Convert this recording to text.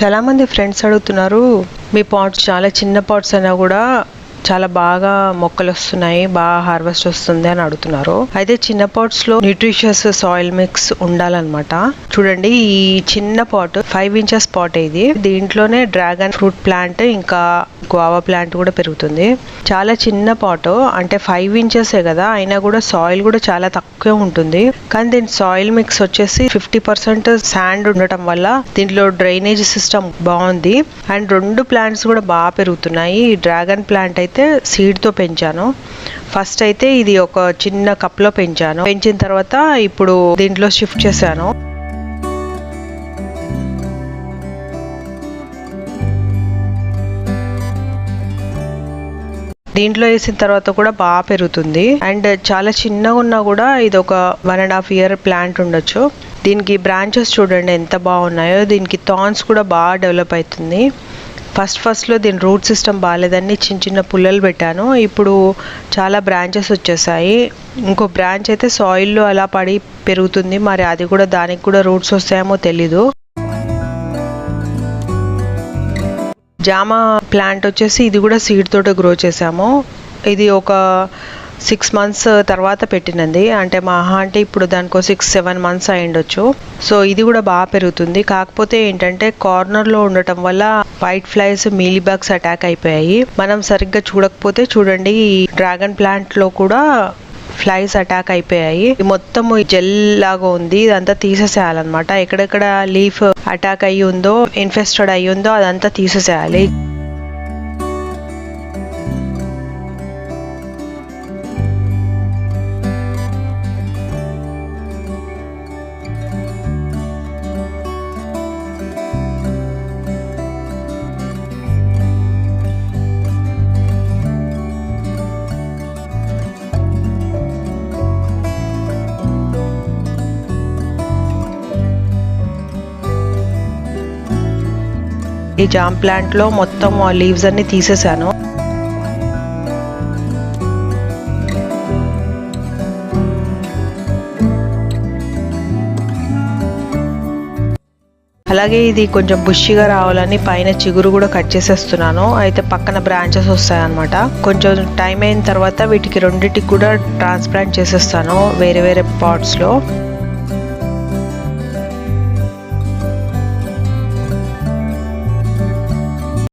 చాలా మంది ఫ్రెండ్స్ అడుగుతున్నారు, మీ పాట్స్ చాలా చిన్న పాట్స్ అయినా కూడా చాలా బాగా మొక్కలు వస్తున్నాయి, బాగా హార్వెస్ట్ వస్తుంది అని అడుగుతున్నారు. అయితే చిన్న పాట్స్ లో న్యూట్రిషియస్ సాయిల్ మిక్స్ ఉండాలన్నమాట. చూడండి, ఈ చిన్న పాట్ 5 ఇంచెస్ పాట్ ఇది. దీంట్లోనే డ్రాగన్ ఫ్రూట్ ప్లాంట్ ఇంకా గువావా ప్లాంట్ కూడా పెరుగుతుంది. చాలా చిన్న పాట్, అంటే 5 ఇంచెసే కదా, అయినా కూడా సాయిల్ కూడా చాలా తక్కువ ఉంటుంది. కానీ దీని సాయిల్ మిక్స్ వచ్చేసి 50% శాండ్ ఉండటం వల్ల దీంట్లో డ్రైనేజ్ సిస్టమ్ బాగుంది. అండ్ 2 ప్లాంట్స్ కూడా బాగా పెరుగుతున్నాయి. ఈ డ్రాగన్ ప్లాంట్ అయితే సీడ్ తో పెంచాను. ఫస్ట్ అయితే ఇది ఒక చిన్న కప్ లో పెంచాను. పెంచిన తర్వాత ఇప్పుడు దీంట్లో షిఫ్ట్ చేశాను. దీంట్లో వేసిన తర్వాత కూడా బాగా పెరుగుతుంది. అండ్ చాలా చిన్నగా ఉన్నా కూడా ఇది ఒక 1.5 ఇయర్ ప్లాంట్ ఉండొచ్చు. దీనికి బ్రాంచెస్ చూడండి ఎంత బాగున్నాయో. దీనికి థార్న్స్ కూడా బాగా డెవలప్ అవుతుంది. ఫస్ట్ లో దీని రూట్ సిస్టమ్ బాగాలేదని చిన్న చిన్న పుల్లలు పెట్టాను. ఇప్పుడు చాలా బ్రాంచెస్ వచ్చేసాయి. ఇంకో బ్రాంచ్ అయితే సాయిల్లో అలా పడి పెరుగుతుంది. మరి అది కూడా, దానికి కూడా రూట్స్ వస్తాయేమో తెలీదు. జామ ప్లాంట్ వచ్చేసి ఇది కూడా సీడ్ తోట గ్రో చేసాము. ఇది ఒక 6 మంత్స్ తర్వాత పెట్టినది. అంటే మా అంటే ఇప్పుడు దానికి 6-7 మంత్స్ అయ్యిండొచ్చు. సో ఇది కూడా బాగా పెరుగుతుంది. కాకపోతే ఏంటంటే కార్నర్ లో ఉండటం వల్ల white flies, mealy bugs attack అయిపోయాయి. మనం సరిగ్గా చూడకపోతే చూడండి, ఈ డ్రాగన్ ప్లాంట్ లో కూడా ఫ్లైస్ అటాక్ అయిపోయాయి. మొత్తం జెల్ లాగా ఉంది. ఇదంతా తీసేసేయాలన్నమాట. ఎక్కడెక్కడ లీఫ్ అటాక్ అయ్యి ఉందో, ఇన్ఫెస్టెడ్ అయ్యి ఉందో అదంతా తీసేసేయాలి. ఈ జామ్ ప్లాంట్ లో మొత్తం లీవ్స్ అన్ని తీసేసాను. అలాగే ఇది కొంచెం బుషిగా రావాలని పైన చిగురు కూడా కట్ చేసేస్తున్నాను. అయితే పక్కన బ్రాంచెస్ వస్తాయన్నమాట. కొంచెం టైం అయిన తర్వాత వీటికి రెండింటికి కూడా ట్రాన్స్ప్లాంట్ చేసేస్తాను వేరే వేరే పాట్స్ లో.